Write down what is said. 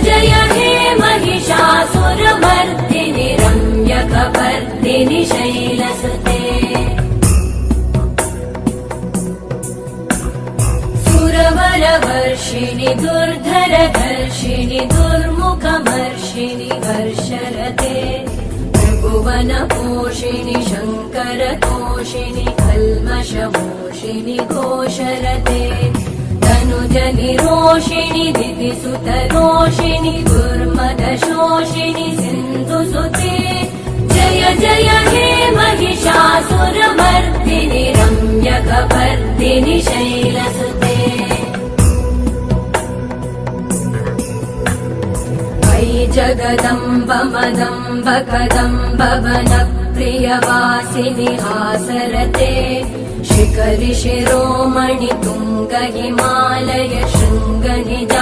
जय हे महिषासुरमर्दिनि रम्यकपर्दिनि शैलसुते सुरवरवर्षिणि दुर्धरधर्षिणि दुर्मुखमर्षिणि वर्षरते त्रिभुवनपोषिणि शङ्करतोषिणि कल्मषमोषिणि घोषरते तनुजनिरोषिणि दितिसुतरोषिणि दुर्मदशोषिणि सिन्धुसुते जय जय हे महिषासुरमर्दिनि रम्यकपर्दिनि शैलसुते जगदम्ब मदम्ब कदम्ब वनप्रियवासिनि हासरते शिखरि शिरोमणि तुङ्ग हिमालय शृङ्ग निज